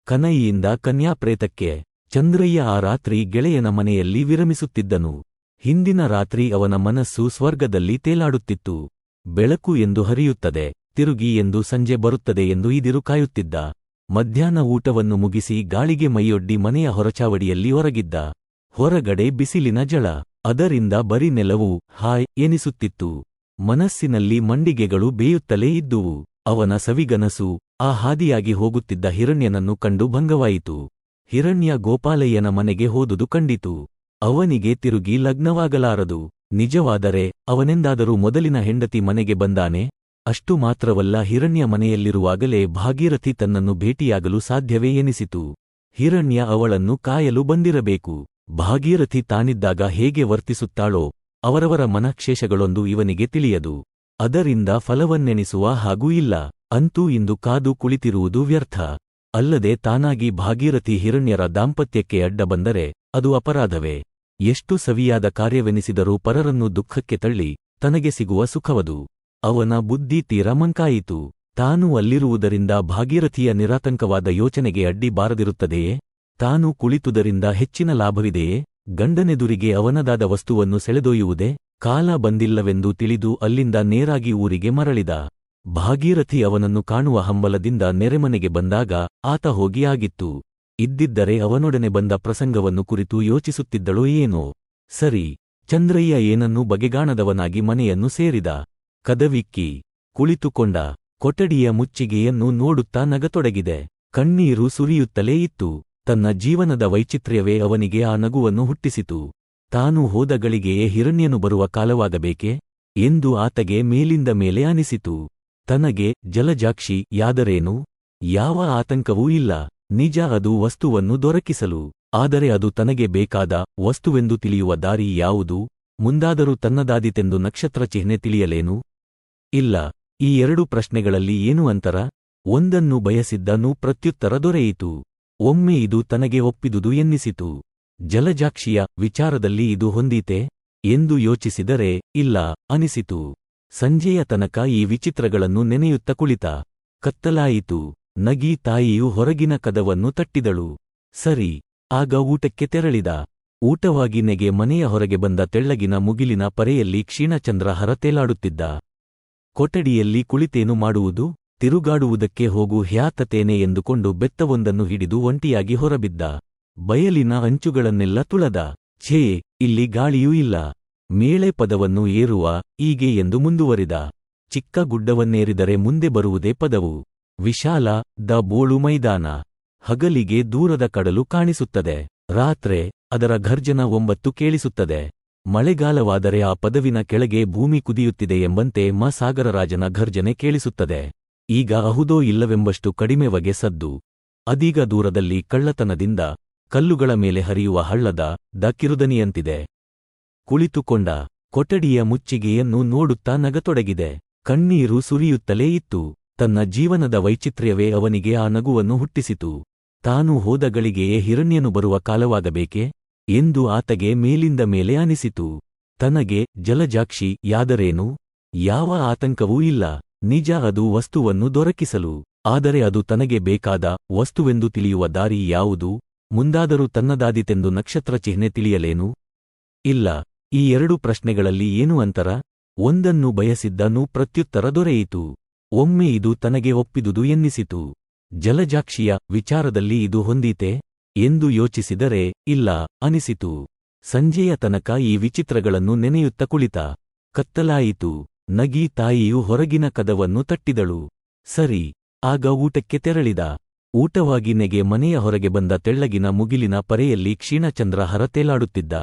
ಕನೈಯಿಂದ ಕನ್ಯಾಪ್ರೇತಕ್ಕೆ. ಚಂದ್ರಯ್ಯ ಆ ರಾತ್ರಿ ಗೆಳೆಯನ ಮನೆಯಲ್ಲಿ ವಿರಮಿಸುತ್ತಿದ್ದನು. ಹಿಂದಿನ ರಾತ್ರಿ ಅವನ ಮನಸ್ಸು ಸ್ವರ್ಗದಲ್ಲಿ ತೇಲಾಡುತ್ತಿತ್ತು. ಬೆಳಕು ಎಂದು ಹರಿಯುತ್ತದೆ, ತಿರುಗಿ ಎಂದು ಸಂಜೆ ಬರುತ್ತದೆ ಎಂದು ಇದಿರು ಕಾಯುತ್ತಿದ್ದ. ಮಧ್ಯಾಹ್ನ ಊಟವನ್ನು ಮುಗಿಸಿ ಗಾಳಿಗೆ ಮೈಯೊಡ್ಡಿ ಮನೆಯ ಹೊರಚಾವಡಿಯಲ್ಲಿ ಹೊರಗಿದ್ದ. ಹೊರಗಡೆ ಬಿಸಿಲಿನ ಝಳ, ಅದರಿಂದ ಬರಿ ನೆಲವು ಹಾಯ್ ಎನಿಸುತ್ತಿತ್ತು. ಮನಸ್ಸಿನಲ್ಲಿ ಮಂಡಿಗೆಗಳು ಬೇಯುತ್ತಲೇ ಇದ್ದುವು. ಅವನ ಸವಿಗನಸು ಆ ಹಾದಿಯಾಗಿ ಹೋಗುತ್ತಿದ್ದ ಹಿರಣ್ಯನನ್ನು ಕಂಡು ಭಂಗವಾಯಿತು. ಹಿರಣ್ಯ ಗೋಪಾಲಯ್ಯನ ಮನೆಗೆ ಹೋದುದು ಕಂಡಿತು. ಅವನಿಗೆ ತಿರುಗಿ ಲಗ್ನವಾಗಲಾರದು. ನಿಜವಾದರೆ ಅವನೆಂದಾದರೂ ಮೊದಲಿನ ಹೆಂಡತಿ ಮನೆಗೆ ಬಂದಾನೆ? ಅಷ್ಟು ಮಾತ್ರವಲ್ಲ, ಹಿರಣ್ಯ ಮನೆಯಲ್ಲಿರುವಾಗಲೇ ಭಾಗೀರಥಿ ತನ್ನನ್ನು ಭೇಟಿಯಾಗಲು ಸಾಧ್ಯವೇ ಎನಿಸಿತು. ಹಿರಣ್ಯ ಅವಳನ್ನು ಕಾಯಲು ಬಂದಿರಬೇಕು. ಭಾಗೀರಥಿ ತಾನಿದ್ದಾಗ ಹೇಗೆ ವರ್ತಿಸುತ್ತಾಳೋ ಅವರವರ ಮನಃಕ್ಷೇಷಗಳೊಂದು ಇವನಿಗೆ ತಿಳಿಯದು. ಅದರಿಂದ ಫಲವನ್ನೆಣಿಸುವ ಹಾಗೂ ಇಲ್ಲ. ಅಂತೂ ಇಂದು ಕಾದು ಕುಳಿತಿರುವುದು ವ್ಯರ್ಥ. ಅಲ್ಲದೆ ತಾನಾಗಿ ಭಾಗೀರಥಿ ಹಿರಣ್ಯರ ದಾಂಪತ್ಯಕ್ಕೆ ಅಡ್ಡ ಬಂದರೆ ಅದು ಅಪರಾಧವೇ? ಎಷ್ಟು ಸವಿಯಾದ ಕಾರ್ಯವೆನಿಸಿದರೂ ಪರರನ್ನು ದುಃಖಕ್ಕೆ ತಳ್ಳಿ ತನಗೆ ಸಿಗುವ ಸುಖವದು. ಅವನ ಬುದ್ಧಿ ತೀರ ಮಂಕಾಯಿತು. ತಾನು ಅಲ್ಲಿರುವುದರಿಂದ ಭಾಗೀರಥಿಯ ನಿರಾತಂಕವಾದ ಯೋಚನೆಗೆ ಅಡ್ಡಿ ಬಾರದಿರುತ್ತದೆಯೇ? ತಾನು ಕುಳಿತುದರಿಂದ ಹೆಚ್ಚಿನ ಲಾಭವಿದೆಯೇ? ಗಂಡನೆದುರಿಗೆ ಅವನದಾದ ವಸ್ತುವನ್ನು ಸೆಳೆದೊಯ್ಯುವುದೇ? ಕಾಲ ಬಂದಿಲ್ಲವೆಂದು ತಿಳಿದು ಅಲ್ಲಿಂದ ನೇರಾಗಿ ಊರಿಗೆ ಮರಳಿದ. ಭಾಗೀರಥಿ ಅವನನ್ನು ಕಾಣುವ ಹಂಬಲದಿಂದ ನೆರೆಮನೆಗೆ ಬಂದಾಗ ಆತ ಹೋಗಿ ಆಗಿತ್ತು. ಇದ್ದಿದ್ದರೆ ಅವನೊಡನೆ ಬಂದ ಪ್ರಸಂಗವನ್ನು ಕುರಿತು ಯೋಚಿಸುತ್ತಿದ್ದಳೋ ಏನೋ. ಸರಿ, ಚಂದ್ರಯ್ಯ ಏನನ್ನೂ ಬಗೆಗಾಣದವನಾಗಿ ಮನೆಯನ್ನು ಸೇರಿದ. ಕದವಿಕ್ಕಿ ಕುಳಿತುಕೊಂಡ. ಕೊಠಡಿಯ ಮುಚ್ಚಿಗೆಯನ್ನು ನೋಡುತ್ತಾ ನಗತೊಡಗಿದೆ. ಕಣ್ಣೀರು ಸುರಿಯುತ್ತಲೇ ಇತ್ತು. ತನ್ನ ಜೀವನದ ವೈಚಿತ್ರ್ಯವೇ ಅವನಿಗೆ ಆ ನಗುವನ್ನು ಹುಟ್ಟಿಸಿತು. ತಾನು ಹೋದ ಗಳಿಗೆಯೇ ಹಿರಣ್ಯನು ಬರುವ ಕಾಲವಾಗಬೇಕೆ ಎಂದು ಆತಗೆ ಮೇಲಿಂದ ಮೇಲೆ ಅನಿಸಿತು. ತನಗೆ ಜಲಜಾಕ್ಷಿ ಯಾದರೇನು? ಯಾವ ಆತಂಕವೂ ಇಲ್ಲ. ನಿಜ, ಅದು ವಸ್ತುವನ್ನು ದೊರಕಿಸಲು. ಆದರೆ ಅದು ತನಗೆ ಬೇಕಾದ ವಸ್ತುವೆಂದು ತಿಳಿಯುವ ದಾರಿ ಯಾವುದು? ಮುಂದಾದರೂ ತನ್ನದಾದಿತೆಂದು ನಕ್ಷತ್ರ ಚಿಹ್ನೆ ತಿಳಿಯಲೇನು? ಇಲ್ಲ. ಈ ಎರಡು ಪ್ರಶ್ನೆಗಳಲ್ಲಿ ಏನು ಅಂತರ? ಒಂದನ್ನು ಬಯಸಿದ್ದನೂ ಪ್ರತ್ಯುತ್ತರ ದೊರೆಯಿತು. ಒಮ್ಮೆ ಇದು ತನಗೆ ಒಪ್ಪಿದುದು ಎನ್ನಿಸಿತು. ಜಲಜಾಕ್ಷಿಯ ವಿಚಾರದಲ್ಲಿ ಇದು ಹೊಂದೀತೆ ಎಂದು ಯೋಚಿಸಿದರೆ ಇಲ್ಲ ಅನಿಸಿತು. ಸಂಜೆಯ ತನಕ ಈ ವಿಚಿತ್ರಗಳನ್ನು ನೆನೆಯುತ್ತ ಕುಳಿತ. ಕತ್ತಲಾಯಿತು. ನಗಿ ತಾಯಿಯು ಹೊರಗಿನ ಕದವನ್ನು ತಟ್ಟಿದಳು. ಸರಿ, ಆಗ ಊಟಕ್ಕೆ ತೆರಳಿದ. ಊಟವಾಗಿ ನೆಗೆ ಮನೆಯ ಹೊರಗೆ ಬಂದ ತೆಳ್ಳಗಿನ ಮುಗಿಲಿನ ಪರೆಯಲ್ಲಿ ಕ್ಷೀಣಚಂದ್ರ ಹರತೇಲಾಡುತ್ತಿದ್ದ. ಕೊಠಡಿಯಲ್ಲಿ ಕುಳಿತೇನು ಮಾಡುವುದು? ತಿರುಗಾಡುವುದಕ್ಕೆ ಹೋಗು ಹ್ಯಾತತೇನೆ ಎಂದುಕೊಂಡು ಬೆತ್ತವೊಂದನ್ನು ಹಿಡಿದು ಒಂಟಿಯಾಗಿ ಹೊರಬಿದ್ದ. ಬಯಲಿನ ಅಂಚುಗಳನ್ನೆಲ್ಲ ತುಳದ. ಛೇ, ಇಲ್ಲಿ ಗಾಳಿಯೂ ಇಲ್ಲ. ಮೇಳೆ ಪದವನ್ನು ಏರುವ ಈಗೆ ಎಂದು ಮುಂದುವರಿದ. ಚಿಕ್ಕ ಗುಡ್ಡವನ್ನೇರಿದರೆ ಮುಂದೆ ಬರುವುದೇ ಪದವು. ವಿಶಾಲ ದ ಬೋಳು ಮೈದಾನ. ಹಗಲಿಗೆ ದೂರದ ಕಡಲು ಕಾಣಿಸುತ್ತದೆ. ರಾತ್ರೆ ಅದರ ಘರ್ಜನ 9 ಕೇಳಿಸುತ್ತದೆ. ಮಳೆಗಾಲವಾದರೆ ಆ ಪದವಿನ ಕೆಳಗೆ ಭೂಮಿ ಕುದಿಯುತ್ತಿದೆ ಎಂಬಂತೆ ಸಾಗರರಾಜನ ಘರ್ಜನೆ ಕೇಳಿಸುತ್ತದೆ. ಈಗ ಅಹುದೋ ಇಲ್ಲವೆಂಬಷ್ಟು ಕಡಿಮೆವಗೆ ಸದ್ದು. ಅದೀಗ ದೂರದಲ್ಲಿ ಕಳ್ಳತನದಿಂದ ಕಲ್ಲುಗಳ ಮೇಲೆ ಹರಿಯುವ ಹಳ್ಳದ ಕಿರುದನಿಯಂತಿದೆ. ಕುಳಿತುಕೊಂಡ. ಕೊಠಡಿಯ ಮುಚ್ಚಿಗೆಯನ್ನು ನೋಡುತ್ತಾ ನಗತೊಡಗಿದೆ. ಕಣ್ಣೀರು ಸುರಿಯುತ್ತಲೇ ಇತ್ತು. ತನ್ನ ಜೀವನದ ವೈಚಿತ್ರ್ಯವೇ ಅವನಿಗೆ ಆ ನಗುವನ್ನು ಹುಟ್ಟಿಸಿತು. ತಾನು ಹೋದ ಗಳಿಗೆಯೇ ಹಿರಣ್ಯನು ಬರುವ ಕಾಲವಾಗಬೇಕೆ ಎಂದು ಆತಗೆ ಮೇಲಿಂದ ಮೇಲೆ ಅನಿಸಿತು. ತನಗೆ ಜಲಜಾಕ್ಷಿ ಯಾದರೇನು? ಯಾವ ಆತಂಕವೂ ಇಲ್ಲ. ನಿಜ, ಅದು ವಸ್ತುವನ್ನು ದೊರಕಿಸಲು. ಆದರೆ ಅದು ತನಗೆ ಬೇಕಾದ ವಸ್ತುವೆಂದು ತಿಳಿಯುವ ದಾರಿ ಯಾವುದು? ಮುಂದಾದರೂ ತನ್ನದಾದಿತೆಂದು ನಕ್ಷತ್ರ ಚಿಹ್ನೆ ತಿಳಿಯಲೇನು? ಇಲ್ಲ. ಈ ಎರಡು ಪ್ರಶ್ನೆಗಳಲ್ಲಿ ಏನು ಅಂತರ? ಒಂದನ್ನು ಬಯಸಿದ್ದನೂ ಪ್ರತ್ಯುತ್ತರ ದೊರೆಯಿತು. ಒಮ್ಮೆ ಇದು ತನಗೆ ಒಪ್ಪಿದುದು ಎನ್ನಿಸಿತು. ಜಲಜಾಕ್ಷಿಯ ವಿಚಾರದಲ್ಲಿ ಇದು ಹೊಂದೀತೆ ಎಂದು ಯೋಚಿಸಿದರೆ ಇಲ್ಲ ಅನಿಸಿತು. ಸಂಜೆಯ ತನಕ ಈ ವಿಚಿತ್ರಗಳನ್ನು ನೆನೆಯುತ್ತ ಕುಳಿತ. ಕತ್ತಲಾಯಿತು. ನಗಿ ತಾಯಿಯು ಹೊರಗಿನ ಕದವನ್ನು ತಟ್ಟಿದಳು. ಸರಿ, ಆಗ ಊಟಕ್ಕೆ ತೆರಳಿದ. ಊಟವಾಗಿ ನೆಗೆ ಮನೆಯ ಹೊರಗೆ ಬಂದ ತೆಳ್ಳಗಿನ ಮುಗಿಲಿನ ಪರೆಯಲ್ಲಿ ಕ್ಷೀಣಚಂದ್ರ ಹರತೇಲಾಡುತ್ತಿದ್ದ.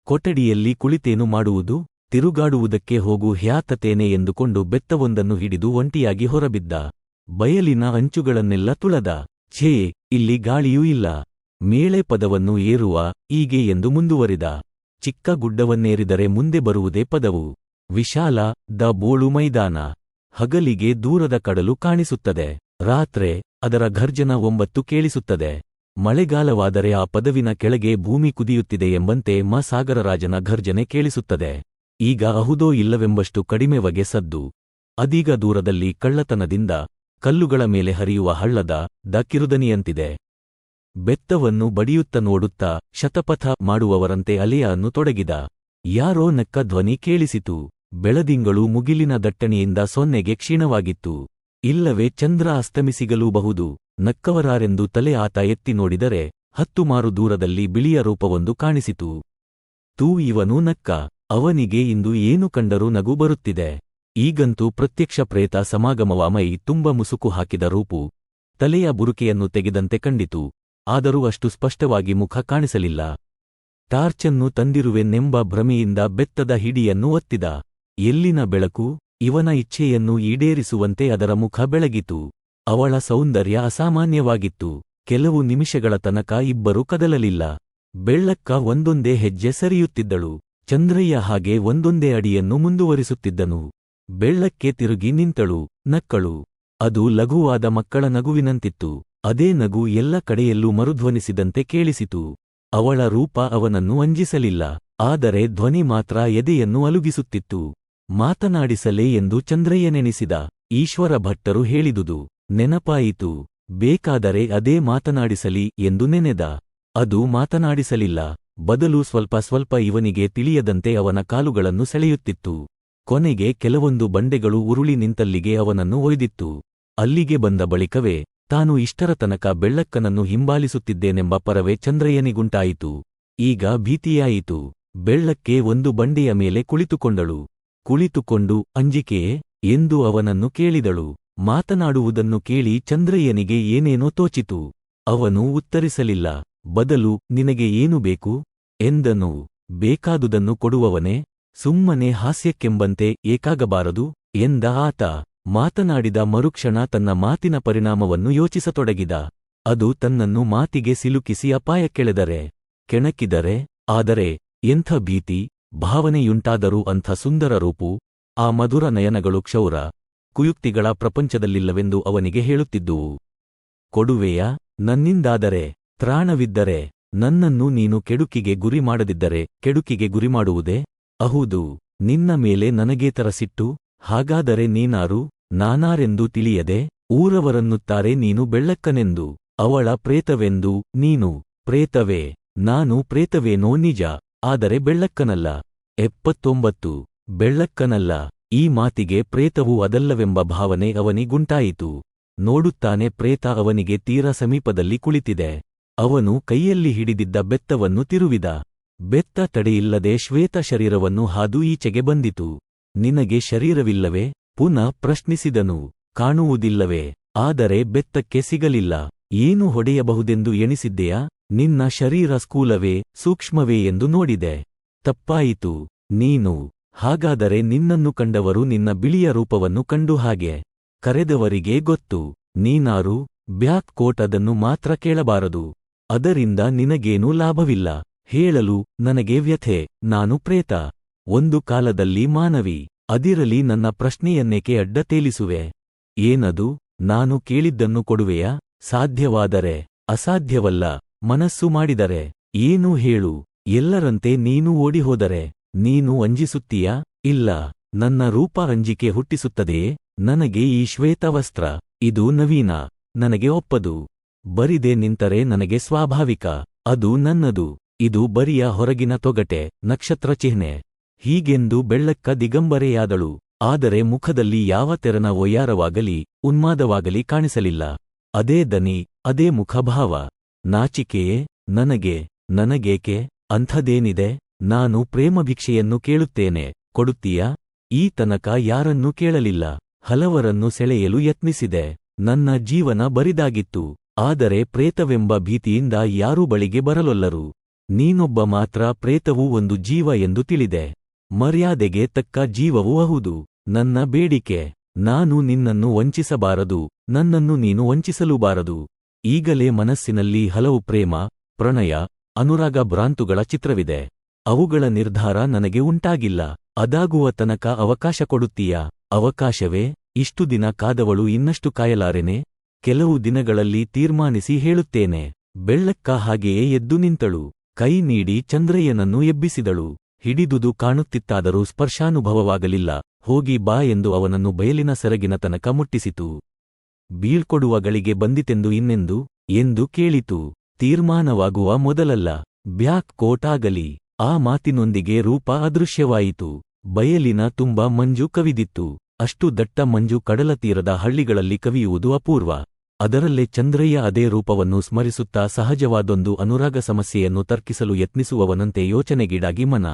ಕೊಠಡಿಯಲ್ಲಿ ಕುಳಿತೇನು ಮಾಡುವುದು? ತಿರುಗಾಡುವುದಕ್ಕೆ ಹೋಗು ಹ್ಯಾತತೇನೆ ಎಂದುಕೊಂಡು ಬೆತ್ತವೊಂದನ್ನು ಹಿಡಿದು ಒಂಟಿಯಾಗಿ ಹೊರಬಿದ್ದ. ಬಯಲಿನ ಅಂಚುಗಳನ್ನೆಲ್ಲ ತುಳದ. ಛೇ, ಇಲ್ಲಿ ಗಾಳಿಯೂ ಇಲ್ಲ. ಮೇಳೆ ಪದವನ್ನು ಏರುವ ಈಗೆ ಎಂದು ಮುಂದುವರಿದ. ಚಿಕ್ಕ ಗುಡ್ಡವನ್ನೇರಿದರೆ ಮುಂದೆ ಬರುವುದೇ ಪದವು. ವಿಶಾಲ ದ ಬೋಳು ಮೈದಾನ. ಹಗಲಿಗೆ ದೂರದ ಕಡಲು ಕಾಣಿಸುತ್ತದೆ. ರಾತ್ರೆ ಅದರ ಘರ್ಜನ 9 ಕೇಳಿಸುತ್ತದೆ. ಮಳೆಗಾಲವಾದರೆ ಆ ಪದವಿನ ಕೆಳಗೆ ಭೂಮಿ ಕುದಿಯುತ್ತಿದೆ ಎಂಬಂತೆ ಸಾಗರರಾಜನ ಘರ್ಜನೆ ಕೇಳಿಸುತ್ತದೆ. ಈಗ ಅಹುದೋ ಇಲ್ಲವೆಂಬಷ್ಟು ಕಡಿಮೆವಗೆ ಸದ್ದು. ಅದೀಗ ದೂರದಲ್ಲಿ ಕಳ್ಳತನದಿಂದ ಕಲ್ಲುಗಳ ಮೇಲೆ ಹರಿಯುವ ಹಳ್ಳದ ಕಿರುದನಿಯಂತಿದೆ. ಬೆತ್ತವನ್ನು ಬಡಿಯುತ್ತ ನೋಡುತ್ತಾ ಶತಪಥ ಮಾಡುವವರಂತೆ ಅಲೆಯನ್ನು ತೊಡಗಿದ. ಯಾರೋ ನಕ್ಕ ಧ್ವನಿ ಕೇಳಿಸಿತು. ಬೆಳದಿಂಗಳು ಮುಗಿಲಿನ ದಟ್ಟಣೆಯಿಂದ ಸೊನ್ನೆಗೆ ಕ್ಷೀಣವಾಗಿತ್ತು. ಇಲ್ಲವೇ ಚಂದ್ರ ಅಸ್ತಮಿಸಿಗಲೂಬಹುದು. ನಕ್ಕವರಾರೆಂದು ತಲೆ ಆತ ಎತ್ತಿ ನೋಡಿದರೆ 10 ಮಾರು ದೂರದಲ್ಲಿ ಬಿಳಿಯ ರೂಪವೊಂದು ಕಾಣಿಸಿತು. ಇವನು ನಕ್ಕ. ಅವನಿಗೆ ಇಂದು ಏನು ಕಂಡರೂ ನಗು ಬರುತ್ತಿದೆ. ಈಗಂತೂ ಪ್ರತ್ಯಕ್ಷ ಪ್ರೇತ ಸಮಾಗಮವ. ಮೈ ತುಂಬ ಮುಸುಕು ಹಾಕಿದ ರೂಪು. ತಲೆಯ ಬುರುಕೆಯನ್ನು ತೆಗೆದಂತೆ ಕಂಡಿತು. ಆದರೂ ಅಷ್ಟು ಸ್ಪಷ್ಟವಾಗಿ ಮುಖ ಕಾಣಿಸಲಿಲ್ಲ. ಟಾರ್ಚನ್ನು ತಂದಿರುವೆನೆಂಬ ಭ್ರಮೆಯಿಂದ ಬೆತ್ತದ ಹಿಡಿಯನ್ನು ಒತ್ತಿದ. ಎಲ್ಲಿನ ಬೆಳಕು? ಇವನ ಇಚ್ಛೆಯನ್ನು ಈಡೇರಿಸುವಂತೆ ಅದರ ಮುಖ ಬೆಳಗಿತು. ಅವಳ ಸೌಂದರ್ಯ ಅಸಾಮಾನ್ಯವಾಗಿತ್ತು. ಕೆಲವು ನಿಮಿಷಗಳ ತನಕ ಇಬ್ಬರೂ ಕದಲಲಿಲ್ಲ. ಬೆಳ್ಳಕ್ಕ ಒಂದೊಂದೇ ಹೆಜ್ಜೆ ಸರಿಯುತ್ತಿದ್ದಳು. ಚಂದ್ರಯ್ಯ ಹಾಗೆ ಒಂದೊಂದೇ ಅಡಿಯನ್ನು ಮುಂದುವರಿಸುತ್ತಿದ್ದನು. ಬೆಳ್ಳಕ್ಕೆ ತಿರುಗಿ ನಿಂತಳು, ನಕ್ಕಳು. ಅದು ಲಘುವಾದ ಮಕ್ಕಳ ನಗುವಿನಂತಿತ್ತು. ಅದೇ ನಗು ಎಲ್ಲ ಕಡೆಯಲ್ಲೂ ಮರುಧ್ವನಿಸಿದಂತೆ ಕೇಳಿಸಿತು. ಅವಳ ರೂಪ ಅವನನ್ನು ಅಂಜಿಸಲಿಲ್ಲ. ಆದರೆ ಧ್ವನಿ ಮಾತ್ರ ಎದೆಯನ್ನು ಅಲುಗಿಸುತ್ತಿತ್ತು. ಮಾತನಾಡಿಸಲೇ ಎಂದು ಚಂದ್ರಯ್ಯನೆನಿಸಿದ. ಈಶ್ವರ ಭಟ್ಟರು ಹೇಳಿದುದು ನೆನಪಾಯಿತು. ಬೇಕಾದರೆ ಅದೇ ಮಾತನಾಡಿಸಲಿ ಎಂದು ನೆನೆದ. ಅದು ಮಾತನಾಡಿಸಲಿಲ್ಲ. ಬದಲು ಸ್ವಲ್ಪ ಸ್ವಲ್ಪ ಇವನಿಗೆ ತಿಳಿಯದಂತೆ ಅವನ ಕಾಲುಗಳನ್ನು ಸೆಳೆಯುತ್ತಿತ್ತು. ಕೊನೆಗೆ ಕೆಲವೊಂದು ಬಂಡೆಗಳು ಉರುಳಿ ನಿಂತಲ್ಲಿಗೆ ಅವನನ್ನು ಒಯ್ದಿತ್ತು. ಅಲ್ಲಿಗೆ ಬಂದ ಬಳಿಕವೇ ತಾನು ಇಷ್ಟರ ತನಕ ಬೆಳ್ಳಕ್ಕನನ್ನು ಹಿಂಬಾಲಿಸುತ್ತಿದ್ದೇನೆಂಬ ಪರವೇ ಚಂದ್ರಯ್ಯನಿಗುಂಟಾಯಿತು. ಈಗ ಭೀತಿಯಾಯಿತು. ಬೆಳ್ಳಕ್ಕೆ ಒಂದು ಬಂಡೆಯ ಮೇಲೆ ಕುಳಿತುಕೊಂಡಳು. ಕುಳಿತುಕೊಂಡು ಅಂಜಿಕೆಯೇ ಎಂದು ಅವನನ್ನು ಕೇಳಿದಳು. ಮಾತನಾಡುವುದನ್ನು ಕೇಳಿ ಚಂದ್ರಯ್ಯನಿಗೆ ಏನೇನೋ ತೋಚಿತು. ಅವನು ಉತ್ತರಿಸಲಿಲ್ಲ. ಬದಲು ನಿನಗೆ ಏನು ಬೇಕು ಎಂದನು. ಬೇಕಾದುದನ್ನು ಕೊಡುವವನೇ, ಸುಮ್ಮನೆ ಹಾಸ್ಯಕ್ಕೆಂಬಂತೆ ಏಕಾಗಬಾರದು ಎಂದ ಆತ. ಮಾತನಾಡಿದ ಮರುಕ್ಷಣ ತನ್ನ ಮಾತಿನ ಪರಿಣಾಮವನ್ನು ಯೋಚಿಸತೊಡಗಿದ. ಅದು ತನ್ನನ್ನು ಮಾತಿಗೆ ಸಿಲುಕಿಸಿ ಅಪಾಯಕ್ಕೆಳೆದರೆ, ಕೆಣಕಿದರೆ. ಆದರೆ ಎಂಥ ಭೀತಿ ಭಾವನೆಯುಂಟಾದರೂ ಅಂಥ ಸುಂದರ ರೂಪು, ಆ ಮಧುರ ನಯನಗಳು ಕ್ಷೌರ ಕುಯುಕ್ತಿಗಳ ಪ್ರಪಂಚದಲ್ಲಿಲ್ಲವೆಂದು ಅವನಿಗೆ ಹೇಳುತ್ತಿದ್ದುವು. ಕೊಡುವೆಯಾ? ನನ್ನಿಂದಾದರೆ, ತ್ರಾಣವಿದ್ದರೆ. ನನ್ನನ್ನು ನೀನು ಕೆಡುಕಿಗೆ ಗುರಿ ಮಾಡದಿದ್ದರೆ ಕೆಡುಕಿಗೆ ಗುರಿಮಾಡುವುದೇ? ಅಹುದು. ನಿನ್ನ ಮೇಲೆ ನನಗೇತರ ಸಿಟ್ಟು? ಹಾಗಾದರೆ ನೀನಾರು, ನಾನಾರೆಂದು ತಿಳಿಯದೆ ಊರವರನ್ನುತ್ತಾರೆ ನೀನು ಬೆಳ್ಳಕ್ಕನೆಂದು. ಅವಳ ಪ್ರೇತವೆಂದು. ನೀನು ಪ್ರೇತವೇ? ನಾನು ಪ್ರೇತವೇನೋ ನಿಜ, ಆದರೆ ಬೆಳ್ಳಕ್ಕನಲ್ಲ. 79 ಬೆಳ್ಳಕ್ಕನಲ್ಲ. ಈ ಮಾತಿಗೆ ಪ್ರೇತವೂ ಅದಲ್ಲವೆಂಬ ಭಾವನೆ ಅವನಿಗುಂಟಾಯಿತು. ನೋಡುತ್ತಾನೆ ಪ್ರೇತ ಅವನಿಗೆ ತೀರ ಸಮೀಪದಲ್ಲಿ ಕುಳಿತಿದೆ. ಅವನು ಕೈಯಲ್ಲಿ ಹಿಡಿದಿದ್ದ ಬೆತ್ತವನ್ನು ತಿರುವಿದ. ಬೆತ್ತ ತಡೆಯಿಲ್ಲದೆ ಶ್ವೇತ ಶರೀರವನ್ನು ಹಾದು ಈಚೆಗೆ ಬಂದಿತು. ನಿನಗೆ ಶರೀರವಿಲ್ಲವೇ? ಪುನಃ ಪ್ರಶ್ನಿಸಿದನು. ಕಾಣುವುದಿಲ್ಲವೇ? ಆದರೆ ಬೆತ್ತಕ್ಕೆ ಸಿಗಲಿಲ್ಲ. ಏನು ಹೊಡೆಯಬಹುದೆಂದು ಎಣಿಸಿದ್ದೆಯಾ? ನಿನ್ನ ಶರೀರ ಸ್ಥೂಲವೇ ಸೂಕ್ಷ್ಮವೇ ಎಂದು ನೋಡಿದೆ. ತಪ್ಪಾಯಿತು. ನೀನು ಹಾಗಾದರೆ ನಿನ್ನನ್ನು ಕಂಡವರು ನಿನ್ನ ಬಿಳಿಯ ರೂಪವನ್ನು ಕಂಡು ಹಾಗೆ ಕರೆದವರಿಗೆ ಗೊತ್ತು. ನೀನಾರು? ಬ್ಯಾಕ್ ಕೋಟ್ ಅದನ್ನು ಮಾತ್ರ ಕೇಳಬಾರದು. ಅದರಿಂದ ನಿನಗೇನೂ ಲಾಭವಿಲ್ಲ. ಹೇಳಲು ನನಗೆ ವ್ಯಥೆ. ನಾನು ಪ್ರೇತ. ಒಂದು ಕಾಲದಲ್ಲಿ ಮಾನವಿ. ಅದಿರಲಿ, ನನ್ನ ಪ್ರಶ್ನೆಯನ್ನೇಕೆ ಅಡ್ಡ ತೇಲಿಸುವೆ? ಏನದು? ನಾನು ಕೇಳಿದ್ದನ್ನು ಕೊಡುವೆಯಾ? ಸಾಧ್ಯವಾದರೆ. ಅಸಾಧ್ಯವಲ್ಲ. ಮನಸ್ಸು ಮಾಡಿದರೆ. ಏನು ಹೇಳು? ಎಲ್ಲರಂತೆ ನೀನು ಓಡಿಹೋದರೆ. ನೀನು ಅಂಜಿಸುತ್ತೀಯಾ? ಇಲ್ಲ. ನನ್ನ ರೂಪ ಅಂಜಿಕೆ ಹುಟ್ಟಿಸುತ್ತದೆಯೇ? ನನಗೆ ಈ ಶ್ವೇತವಸ್ತ್ರ ಇದು ನವೀನ. ನನಗೆ ಒಪ್ಪದು. ಬರಿದೆ ನಿಂತರೆ ನನಗೆ ಸ್ವಾಭಾವಿಕ. ಅದು ನನ್ನದು. ಇದು ಬರಿಯ ಹೊರಗಿನ ತೊಗಟೆ, ನಕ್ಷತ್ರ ಚಿಹ್ನೆ. ಹೀಗೆಂದು ಬೆಳ್ಳಕ್ಕ ದಿಗಂಬರೆಯಾದಳು. ಆದರೆ ಮುಖದಲ್ಲಿ ಯಾವ ತೆರನ ಒಯ್ಯಾರವಾಗಲಿ ಉನ್ಮಾದವಾಗಲಿ ಕಾಣಿಸಲಿಲ್ಲ. ಅದೇ ದನಿ, ಅದೇ ಮುಖಭಾವ. ನಾಚಿಕೆಯೇ? ನನಗೇಕೆ? ಅಂಥದೇನಿದೆ? ನಾನು ಪ್ರೇಮಭಿಕ್ಷೆಯನ್ನು ಕೇಳುತ್ತೇನೆ, ಕೊಡುತ್ತೀಯಾ? ಈ ತನಕ ಯಾರನ್ನೂ ಕೇಳಲಿಲ್ಲ. ಹಲವರನ್ನು ಸೆಳೆಯಲು ಯತ್ನಿಸಿದೆ. ನನ್ನ ಜೀವನ ಬರಿದಾಗಿತ್ತು. ಆದರೆ ಪ್ರೇತವೆಂಬ ಭೀತಿಯಿಂದ ಯಾರೂ ಬಳಿಗೆ ಬರಲೊಲ್ಲರು. ನೀನೊಬ್ಬ ಮಾತ್ರ ಪ್ರೇತವೂ ಒಂದು ಜೀವ ಎಂದು ತಿಳಿದೆ. ಮರ್ಯಾದೆಗೆ ತಕ್ಕ ಜೀವವೂ ಅಹುದು. ನನ್ನ ಬೇಡಿಕೆ, ನಾನು ನಿನ್ನನ್ನು ವಂಚಿಸಬಾರದು, ನನ್ನನ್ನು ನೀನು ವಂಚಿಸಲೂಬಾರದು. ಈಗಲೇ ಮನಸ್ಸಿನಲ್ಲಿ ಹಲವು ಪ್ರೇಮ, ಪ್ರಣಯ, ಅನುರಾಗ ಭ್ರಾಂತುಗಳ ಚಿತ್ರವಿದೆ. ಅವುಗಳ ನಿರ್ಧಾರ ನನಗೆ ಉಂಟಾಗಿಲ್ಲ. ಅದಾಗುವ ತನಕ ಅವಕಾಶ ಕೊಡುತ್ತೀಯಾ? ಅವಕಾಶವೇ? ಇಷ್ಟು ದಿನ ಕಾದವಳು ಇನ್ನಷ್ಟು ಕಾಯಲಾರೆನೆ? ಕೆಲವು ದಿನಗಳಲ್ಲಿ ತೀರ್ಮಾನಿಸಿ ಹೇಳುತ್ತೇನೆ. ಬೆಳ್ಳಕ್ಕ ಹಾಗೆಯೇ ಎದ್ದು ನಿಂತಳು. ಕೈ ನೀಡಿ ಚಂದ್ರಯ್ಯನನ್ನು ಎಬ್ಬಿಸಿದಳು. ಹಿಡಿದುದು ಕಾಣುತ್ತಿತ್ತಾದರೂ ಸ್ಪರ್ಶಾನುಭವವಾಗಲಿಲ್ಲ. ಹೋಗಿ ಬಾ ಎಂದು ಅವನನ್ನು ಬಯಲಿನ ಸೆರಗಿನ ತನಕ ಮುಟ್ಟಿಸಿತು. ಬೀಳ್ಕೊಡುವ ಗಳಿಗೆ ಬಂದಿತೆಂದು ಇನ್ನೆಂದು ಎಂದು ಕೇಳಿತು. ತೀರ್ಮಾನವಾಗುವ ಮೊದಲಲ್ಲ. ಬ್ಯಾಕ್ ಕೋಟ್ ಆಗಲಿ. ಆ ಮಾತಿನೊಂದಿಗೆ ರೂಪ ಅದೃಶ್ಯವಾಯಿತು. ಬಯಲಿನ ತುಂಬ ಮಂಜು ಕವಿದಿತ್ತು. ಅಷ್ಟು ದಟ್ಟ ಮಂಜು ಕಡಲತೀರದ ಹಳ್ಳಿಗಳಲ್ಲಿ ಕವಿಯುವುದು ಅಪೂರ್ವ. ಅದರಲ್ಲೇ ಚಂದ್ರಯ್ಯ ಅದೇ ರೂಪವನ್ನು ಸ್ಮರಿಸುತ್ತಾ ಸಹಜವಾದೊಂದು ಅನುರಾಗ ಸಮಸ್ಯೆಯನ್ನು ತರ್ಕಿಸಲು ಯತ್ನಿಸುವವನಂತೆ ಯೋಚನೆಗೀಡಾಗಿ ಮನ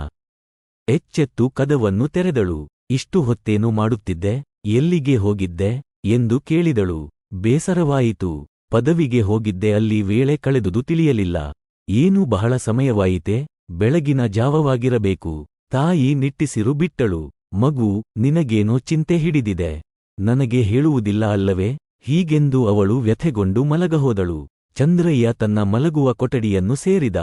ಎಚ್ಚೆತ್ತು ಕದವನ್ನು ತೆರೆದಳು. ಇಷ್ಟು ಹೊತ್ತೇನು ಮಾಡುತ್ತಿದ್ದೆ? ಎಲ್ಲಿಗೆ ಹೋಗಿದ್ದೆ? ಎಂದು ಕೇಳಿದಳು. ಬೇಸರವಾಯಿತು. ಪದವಿಗೆ ಹೋಗಿದ್ದೆ, ಅಲ್ಲಿ ವೇಳೆ ಕಳೆದುದು ತಿಳಿಯಲಿಲ್ಲ. ಏನೂ ಬಹಳ ಸಮಯವಾಯಿತೆ? ಬೆಳಗಿನ ಜಾವವಾಗಿರಬೇಕು. ತಾಯಿ ನಿಟ್ಟಿಸಿರು ಬಿಟ್ಟಳು. ಮಗು, ನಿನಗೇನೋ ಚಿಂತೆ ಹಿಡಿದಿದೆ. ನನಗೆ ಹೇಳುವುದಿಲ್ಲ ಅಲ್ಲವೇ? ಹೀಗೆಂದು ಅವಳು ವ್ಯಥೆಗೊಂಡು ಮಲಗಹೋದಳು. ಚಂದ್ರಯ್ಯ ತನ್ನ ಮಲಗುವ ಕೊಠಡಿಯನ್ನು ಸೇರಿದ.